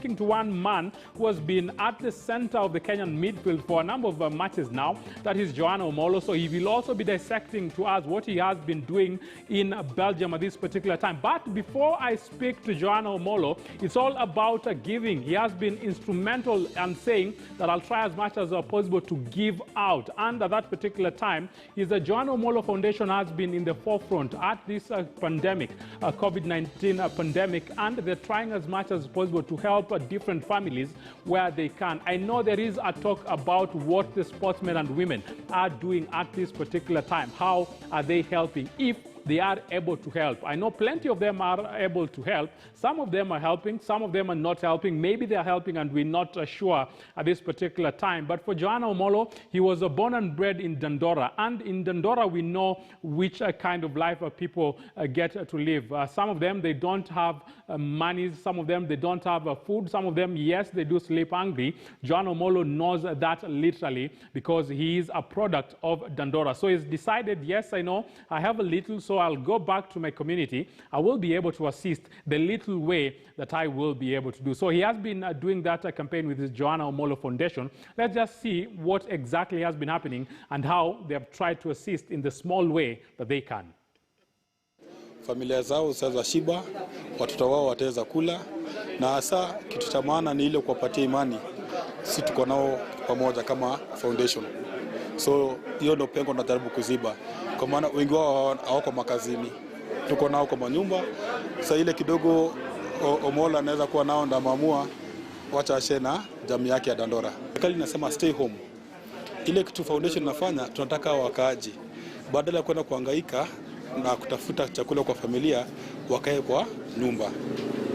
speaking to one man who has been at the center of the Kenyan midfield for a number of matches now. That is Johanna Omolo. So he will also be dissecting to us what he has been doing in Belgium at this particular time. But before I speak to Johanna Omolo, it's all about giving. He has been instrumental in saying that I'll try as much as possible to give out. And at that particular time, the Johanna Omolo Foundation has been in the forefront at this pandemic, COVID-19 pandemic, and they're trying as much as possible to help different families where they can. I know there is a talk about what the sportsmen and women are doing at this particular time. How are they helping? If they are able to help. I know plenty of them are able to help. Some of them are helping, some of them are not helping. Maybe they are helping and we're not sure at this particular time. But for Johanna Omolo, he was born and bred in Dandora. And in Dandora, we know which kind of life people get to live. Some of them, they don't have money. Some of them, they don't have food. Some of them, yes, they do sleep hungry. Johanna Omolo knows that literally because he is a product of Dandora. So he's decided, yes, I know, I have a little, so I'll go back to my community. I will be able to assist the little way that I will be able to do. So he has been doing that campaign with his Johanna Omolo Foundation. Let's just see what exactly has been happening and how they have tried to assist in the small way that they can. Familia zao sasa shiba, watoto wao wataweza kula, na hasa kitu cha maana ni ile kuwapatia imani. Sisi tuko nao pamoja kama foundation. So hiyo ndio pengo tunajaribu kuziba. Kwa maana wengi wao hawako makazini. Tuko nao kwa manyumba. Sasa ile kidogo Omolo anaweza kuwa nao ndio maamua wacha ashe na jamii yake ya Dandora. Serikali inasema stay home. Ile kitu foundation inafanya, tunataka wakaaji badala ya kwenda kuhangaika na kutafuta chakula kwa familia, wakae kwa nyumba.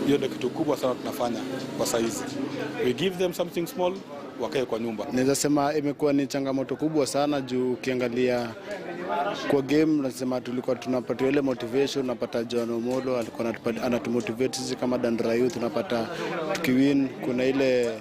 Hiyo ndio kitu kubwa sana tunafanya kwa saizi. We give them something small, wakae kwa nyumba. Naweza sema imekuwa ni changamoto kubwa sana juu ukiangalia kwa game, nasema tulikuwa tunapata ile motivation, napata Johanna Omolo alikuwa anatumotivate sisi kama Dandora Youth, tunapata tukiwin, kuna ile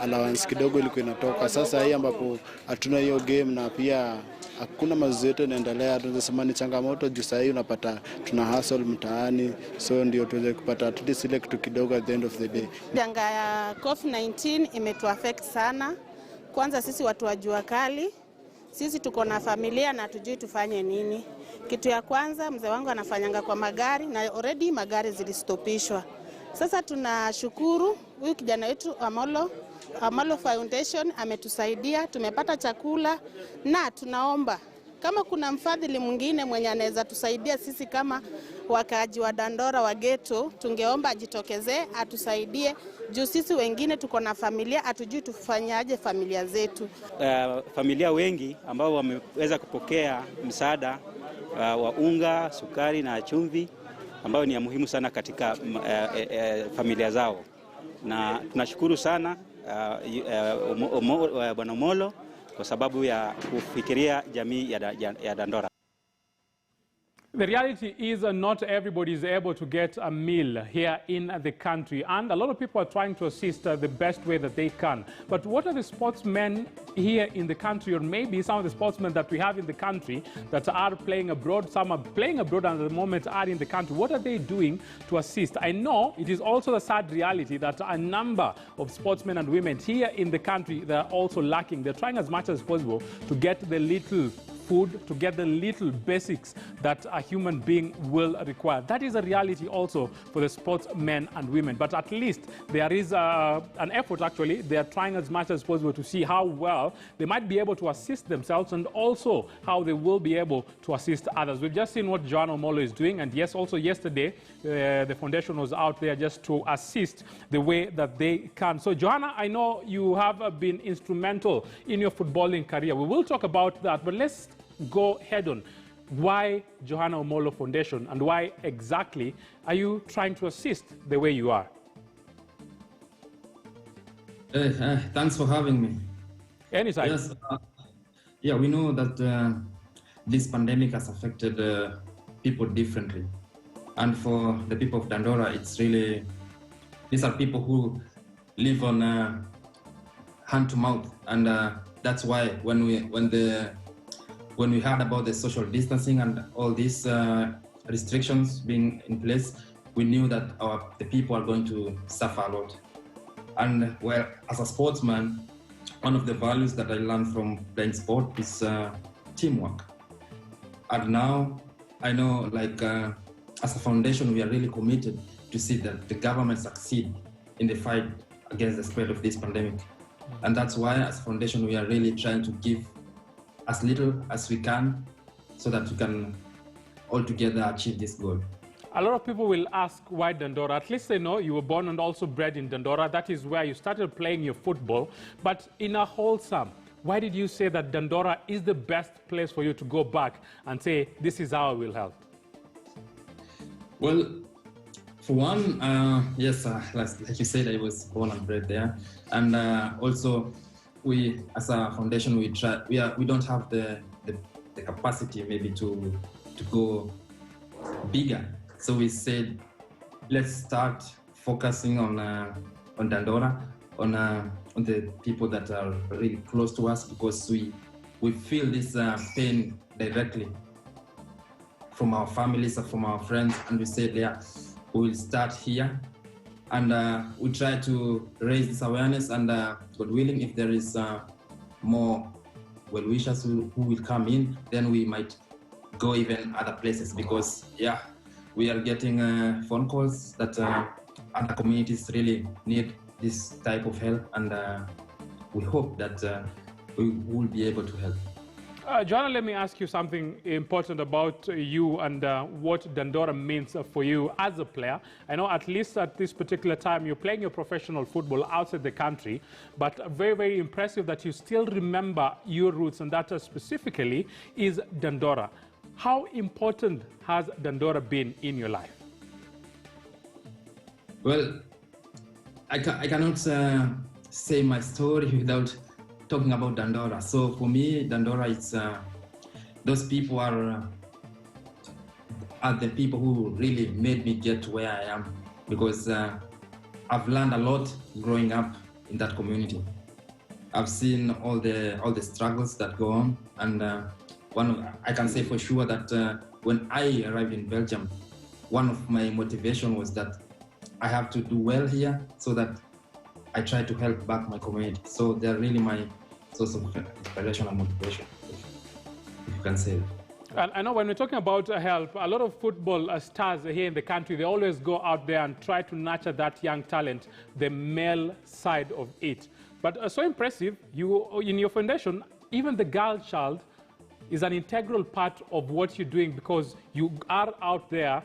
allowance kidogo ilikuwa inatoka. Sasa hii ambapo hatuna hiyo game na pia hakuna mazoezi yanaendelea, tunasema ni changamoto juu sasa hii unapata tuna hustle mtaani, so ndio tuweze kupata at least ile kitu kidogo at the end of the day. Janga ya COVID-19 imetuaffect sana. Kwanza sisi watu wa jua kali, sisi tuko na familia na tujui tufanye nini. Kitu ya kwanza, mzee wangu anafanyanga kwa magari na already magari zilistopishwa. Sasa tunashukuru huyu kijana wetu Omolo Foundation ametusaidia, tumepata chakula, na tunaomba kama kuna mfadhili mwingine mwenye anaweza tusaidia sisi kama wakaaji wa Dandora wa ghetto, tungeomba ajitokezee atusaidie juu sisi wengine tuko na familia, hatujui tufanyaje familia zetu. Familia wengi ambao wameweza kupokea msaada wa unga, sukari na chumvi ambao ni ya muhimu sana katika familia zao. Na tunashukuru sana Bwana Omolo kwa sababu ya kufikiria jamii ya Dandora. The reality is not everybody is able to get a meal here in the country, and a lot of people are trying to assist the best way that they can. But what are the sportsmen here in the country, or maybe some of the sportsmen that we have in the country that are playing abroad, some are playing abroad and at the moment are in the country, what are they doing to assist? I know it is also the sad reality that a number of sportsmen and women here in the country, they're also lacking. They're trying as much as possible to get the little food, to get the little basics that a human being will require. That is a reality also for the sportsmen and women. But at least there is an effort, actually. They are trying as much as possible to see how well they might be able to assist themselves and also how they will be able to assist others. We've just seen what Johanna Omolo is doing. And yes, also yesterday, the foundation was out there just to assist the way that they can. So Johanna, I know you have been instrumental in your footballing career. We will talk about that, but let's go head on. Why Johanna Omolo Foundation, and why exactly are you trying to assist the way you are? Thanks for having me. Anytime. Yes, yeah, we know that this pandemic has affected people differently. And for the people of Dandora, it's really, these are people who live on hand to mouth. And that's why when we heard about the social distancing and all these restrictions being in place, we knew that the people are going to suffer a lot. And well, as a sportsman, one of the values that I learned from playing sport is teamwork. And now I know, like, as a foundation, we are really committed to see that the government succeed in the fight against the spread of this pandemic. And that's why, as a foundation, we are really trying to give as little as we can so that we can all together achieve this goal. A lot of people will ask why Dandora. At least they know you were born and also bred in Dandora. That is where you started playing your football. But in a wholesome, why did you say that Dandora is the best place for you to go back and say, this is how I will help? Well, for one, yes, like you said, I was born and bred there. And also, we, as a foundation, we don't have the capacity maybe to go bigger. So we said, let's start focusing on Dandora, on the people that are really close to us, because we feel this pain directly from our families and from our friends. And we said, yeah, we will start here. And we try to raise this awareness, and God willing, if there is more well-wishers who will come in, then we might go even other places, because yeah, we are getting phone calls that other communities really need this type of help, and we hope that we will be able to help. Johanna, let me ask you something important about you and what Dandora means for you as a player. I know at least at this particular time you're playing your professional football outside the country, but very, very impressive that you still remember your roots, and that specifically is Dandora. How important has Dandora been in your life? Well, I cannot say my story without talking about Dandora. So for me, Dandora is those people are the people who really made me get to where I am, because I've learned a lot growing up in that community. I've seen all the struggles that go on, and I can say for sure that when I arrived in Belgium, one of my motivation was that I have to do well here so that I try to help back my community. So they're really my source of inspiration and motivation, if you can say that. And I know when we're talking about help, a lot of football stars here in the country, they always go out there and try to nurture that young talent, the male side of it. But so impressive, you in your foundation, even the girl child is an integral part of what you're doing, because you are out there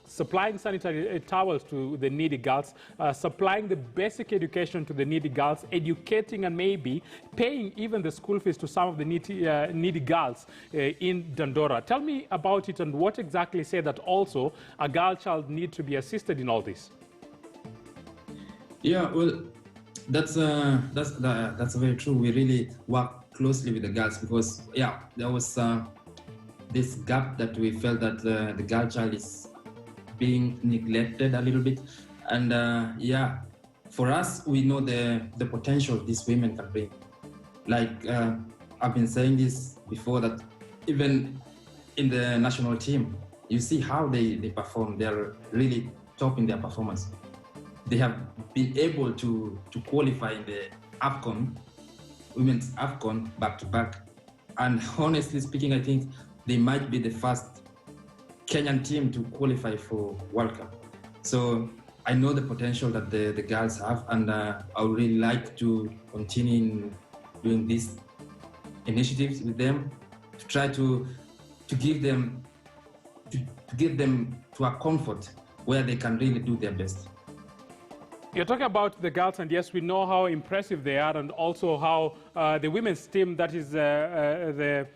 supplying sanitary towels to the needy girls, supplying the basic education to the needy girls, educating and maybe paying even the school fees to some of the needy girls in Dandora. Tell me about it, and what exactly say that also a girl child needs to be assisted in all this. Yeah, well, that's very true. We really work closely with the girls, because yeah, there was this gap that we felt that the girl child is being neglected a little bit, and yeah, for us, we know the potential these women can bring. Like I've been saying this before, that even in the national team, you see how they perform. They're really top in their performance. They have been able to qualify in the AFCON, women's AFCON, back to back. And honestly speaking, I think they might be the first Kenyan team to qualify for World Cup. So I know the potential that the girls have, and I would really like to continue doing these initiatives with them, to try to give them to a comfort where they can really do their best. You're talking about the girls, and yes, we know how impressive they are, and also how the women's team, that is the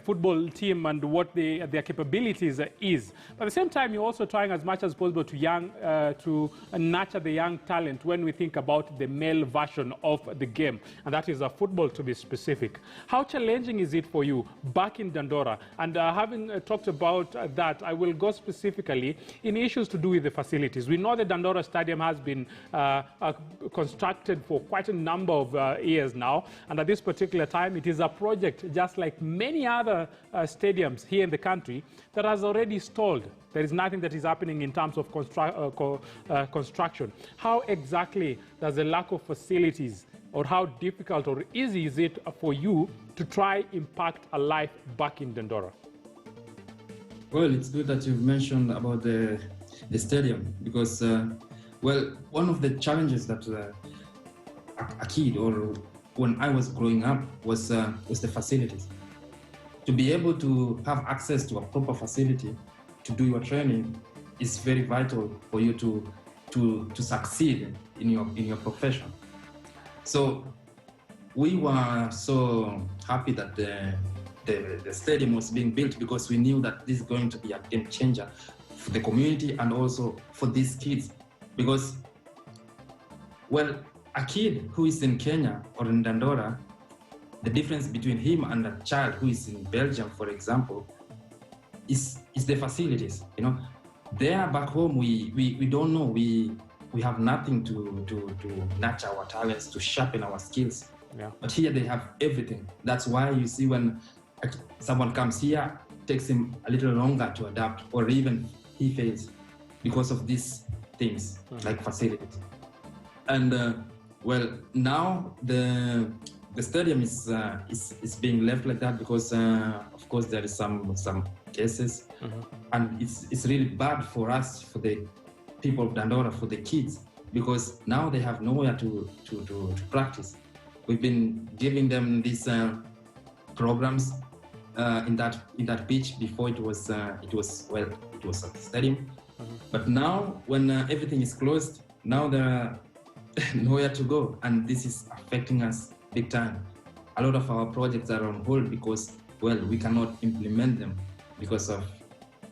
football team, and what their capabilities is. But at the same time, you're also trying as much as possible to nurture the young talent when we think about the male version of the game, and that is football, to be specific. How challenging is it for you back in Dandora? And having talked about that, I will go specifically in issues to do with the facilities. We know the Dandora Stadium has been constructed for quite a number of years now, and at this particular time, it is a project just like many other stadiums here in the country that has already stalled. There is nothing that is happening in terms of construction. How exactly does the lack of facilities, or how difficult or easy is it for you to try impact a life back in Dandora? Well, it's good that you've mentioned about the stadium, because, well, one of the challenges that a kid, or when I was growing up, was the facilities. To be able to have access to a proper facility to do your training is very vital for you to succeed in your profession. So we were so happy that the stadium was being built, because we knew that this is going to be a game changer for the community and also for these kids. Because, well, a kid who is in Kenya or in Dandora, the difference between him and a child who is in Belgium, for example, is the facilities. You know, there back home we don't know, we have nothing to nurture our talents, to sharpen our skills. Yeah. But here they have everything. That's why you see when someone comes here, it takes him a little longer to adapt, or even he fails because of these things like facilities. And well, now the stadium is being left like that because of course there is some cases, and it's really bad for us, for the people of Dandora, for the kids, because now they have nowhere to practice. We've been giving them these programs in that pitch. Before it was at the stadium, but now when everything is closed, now there are nowhere to go, and this is affecting us big time. A lot of our projects are on hold because, well, we cannot implement them because of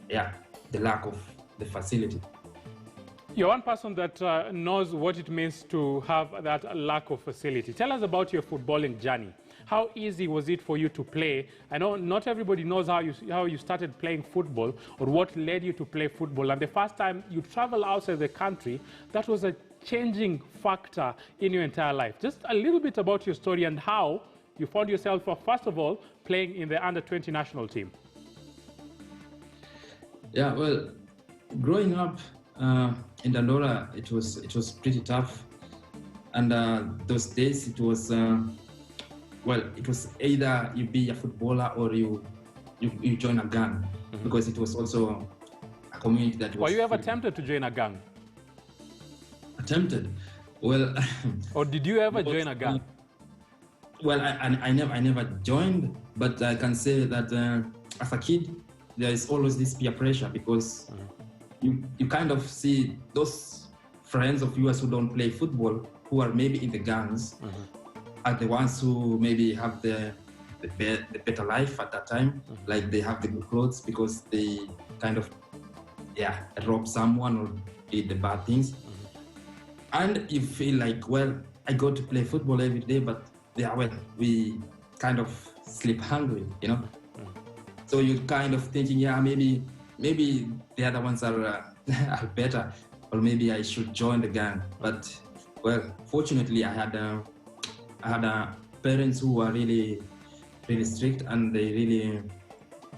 the lack of the facility. You're one person that knows what it means to have that lack of facility. Tell us about your footballing journey. How easy was it for you to play? I know not everybody knows how you started playing football, or what led you to play football. And the first time you travel outside the country, that was a changing factor in your entire life. Just a little bit about your story and how you found yourself, first of all, playing in the under-20 national team. Yeah, well, growing up in Dandora, it was pretty tough, and those days it was it was either you be a footballer or you join a gang, because it was also a community that was. Were you ever tempted to join a gang? Attempted? Well. Or did you ever join a gang? Well, I never joined, but I can say that as a kid, there is always this peer pressure, because you kind of see those friends of yours who don't play football, who are maybe in the gangs, are the ones who maybe have the better life at that time. Like they have the good clothes because they kind of rob someone or did the bad things. And you feel like, well, I go to play football every day, but we kind of sleep hungry, you know. So you're kind of thinking, maybe the other ones are better, or maybe I should join the gang. But well, fortunately, I had parents who were really, really strict, and they really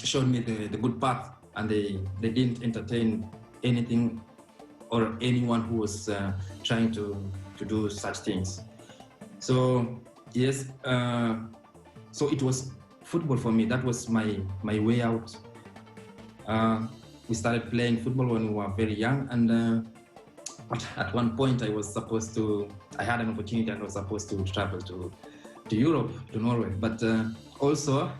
showed me the good path, and they didn't entertain anything or anyone who was trying to do such things. So yes, so it was football for me. That was my way out. We started playing football when we were very young, and but at one point I had an opportunity and was supposed to travel to Europe, to Norway. But also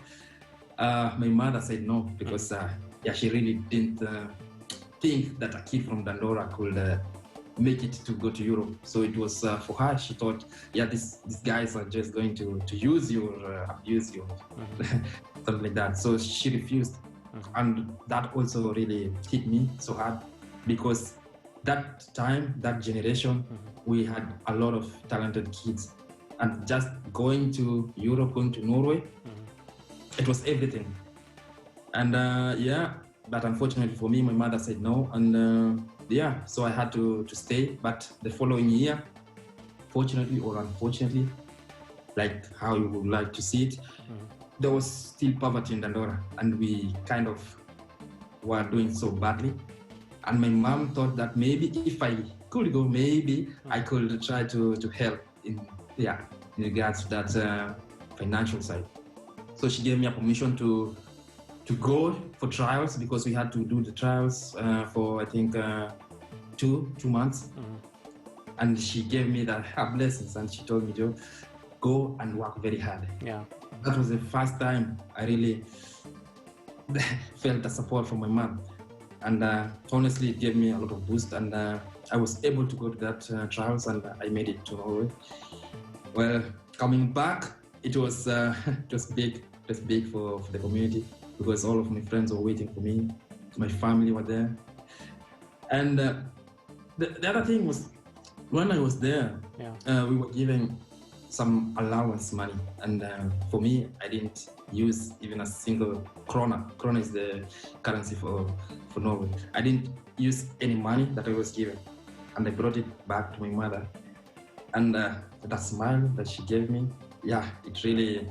my mother said no, because she really didn't think that a kid from Dandora could make it to go to Europe. So it was for her, she thought, these guys are just going to use you or abuse you, something like that. So she refused. And that also really hit me so hard, because that time, that generation, we had a lot of talented kids. And just going to Europe, going to Norway, it was everything. And but unfortunately for me, my mother said no. And so I had to stay. But the following year, fortunately or unfortunately, like how you would like to see it, there was still poverty in Dandora, and we kind of were doing so badly. And my mom thought that maybe if I could go, maybe I could try to help in regards to that financial side. So she gave me a permission to go for trials, because we had to do the trials for I think 2 months. And she gave me her blessings, and she told me to go and work very hard. Yeah. That was the first time I really felt the support from my mom. And honestly, it gave me a lot of boost, and I was able to go to that trials, and I made it to Norway. Well, coming back, it was big for the community, because all of my friends were waiting for me. My family were there. And the other thing was, when I was there, we were given some allowance money. And for me, I didn't use even a single krona. Krona is the currency for Norway. I didn't use any money that I was given. And I brought it back to my mother. And that smile that she gave me, it really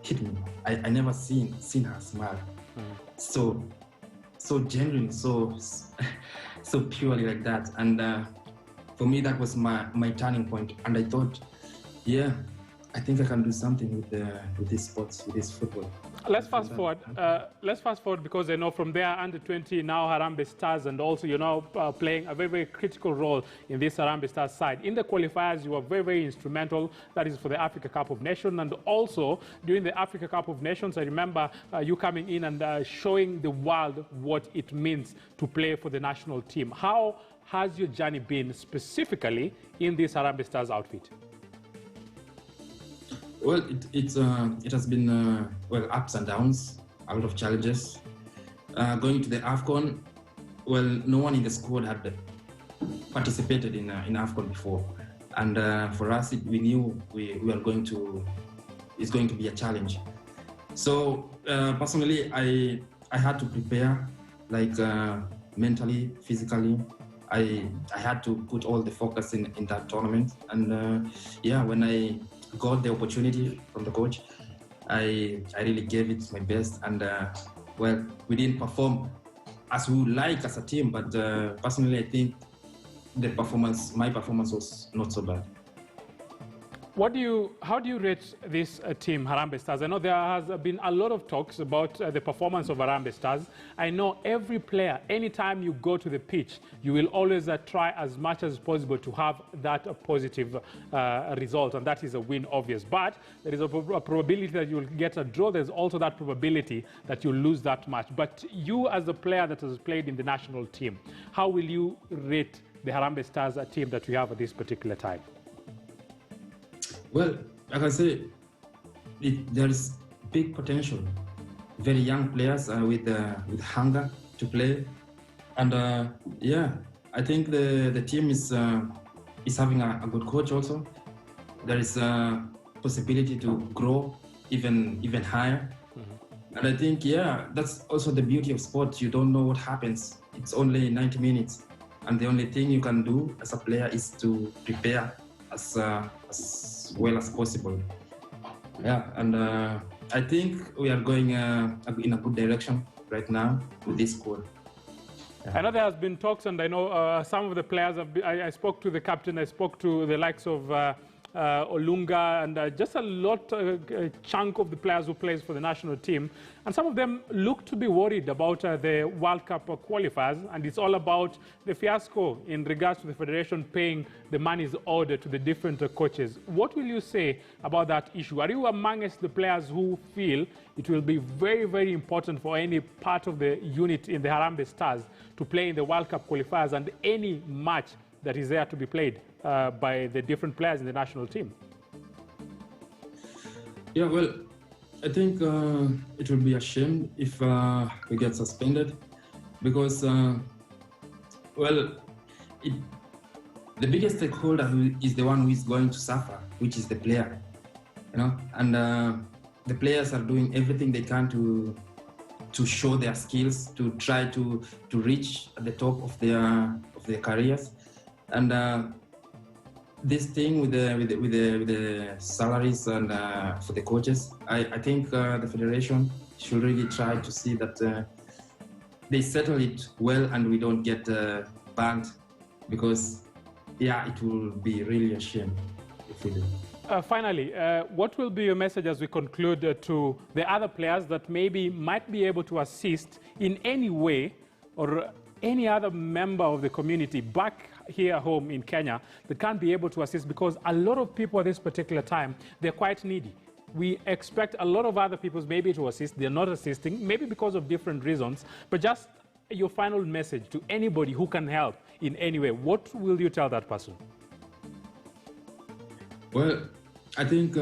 hit me. I never seen her smile. So genuine, so purely like that. And for me, that was my turning point. And I thought, I think I can do something with this sports, with this football. Let's fast forward. Because I know from there, under 20 now Harambee Stars, and also you're now playing a very, very critical role in this Harambee Stars side. In the qualifiers, you were very, very instrumental. That is for the Africa Cup of Nations, and also during the Africa Cup of Nations, I remember you coming in and showing the world what it means to play for the national team. How has your journey been specifically in this Harambee Stars outfit? Well, it has been ups and downs, a lot of challenges. Going to the AFCON, well, no one in the squad had participated in AFCON before, and for us, we knew it's going to be a challenge. So personally, I had to prepare, like mentally, physically. I had to put all the focus in that tournament, and when I got the opportunity from the coach, I really gave it my best, and we didn't perform as we would like as a team, but personally I think my performance was not so bad. How do you rate this team, Harambee Stars? I know there has been a lot of talks about the performance of Harambee Stars. I know every player, anytime you go to the pitch, you will always try as much as possible to have that positive result, and that is a win, obvious. But there is a probability that you will get a draw. There's also that probability that you'll lose that match. But you, as a player that has played in the national team, how will you rate the Harambee Stars team that we have at this particular time? Well, like I say, there is big potential. Very young players with hunger to play, and I think the team is having a good coach also. There is a possibility to grow even higher, and I think that's also the beauty of sports. You don't know what happens. It's only 90 minutes, and the only thing you can do as a player is to prepare as well as possible. And I think we are going in a good direction right now with this squad. I know there has been talks, and I know some of the players I spoke to the captain, I spoke to the likes of Olunga, and just a chunk of the players who plays for the national team, and some of them look to be worried about the World Cup qualifiers, and it's all about the fiasco in regards to the federation paying the monies owed to the different coaches. What will you say about that issue? Are you amongst the players who feel it will be very, very important for any part of the unit in the Harambee Stars to play in the World Cup qualifiers and any match that is there to be played by the different players in the national team? Yeah, well, I think it will be a shame if we get suspended, because, the biggest stakeholder is the one who is going to suffer, which is the player, and the players are doing everything they can to show their skills, to try to reach at the top of their careers. And this thing with the salaries and for the coaches, I think the federation should really try to see that they settle it well and we don't get banned, because it will be really a shame if we do. Finally, what will be your message as we conclude to the other players that maybe might be able to assist in any way, or any other member of the community back here home in Kenya that can't be able to assist? Because a lot of people at this particular time, they're quite needy. We expect a lot of other people maybe to assist. They're not assisting, maybe because of different reasons. But just your final message to anybody who can help in any way, what will you tell that person? Well, I think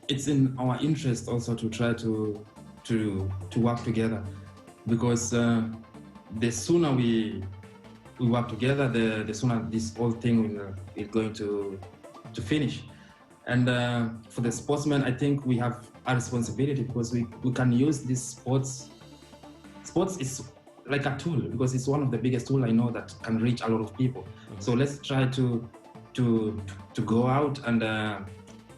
it's in our interest also to try to work together, because the sooner we work together, the sooner this whole thing is going to finish. And for the sportsmen, I think we have a responsibility, because we can use this sports. Sports is like a tool, because it's one of the biggest tools I know that can reach a lot of people. Mm-hmm. So let's try to go out and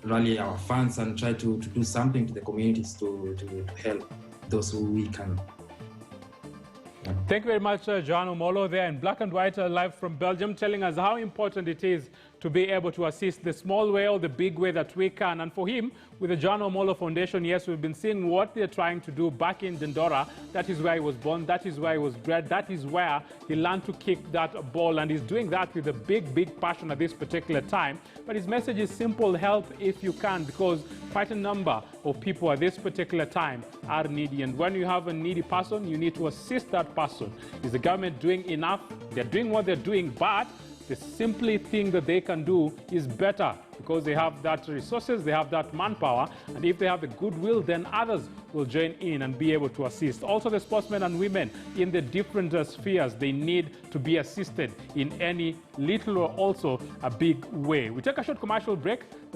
rally our funds and try to do something to the communities to help those who we can. Thank you very much, Johanna Omolo, there in Black and White, live from Belgium, telling us how important it is to be able to assist the small way or the big way that we can. And for him, with the Johanna Omolo Foundation, yes, we've been seeing what they're trying to do back in Dandora. That is where he was born. That is where he was bred. That is where he learned to kick that ball. And he's doing that with a big, big passion at this particular time. But his message is simple: help if you can, because quite a number of people at this particular time are needy. And when you have a needy person, you need to assist that person. Is the government doing enough? They're doing what they're doing, but the simply thing that they can do is better, because they have that resources, they have that manpower, and if they have the goodwill, then others will join in and be able to assist. Also, the sportsmen and women in the different spheres, they need to be assisted in any little or also a big way. We take a short commercial break.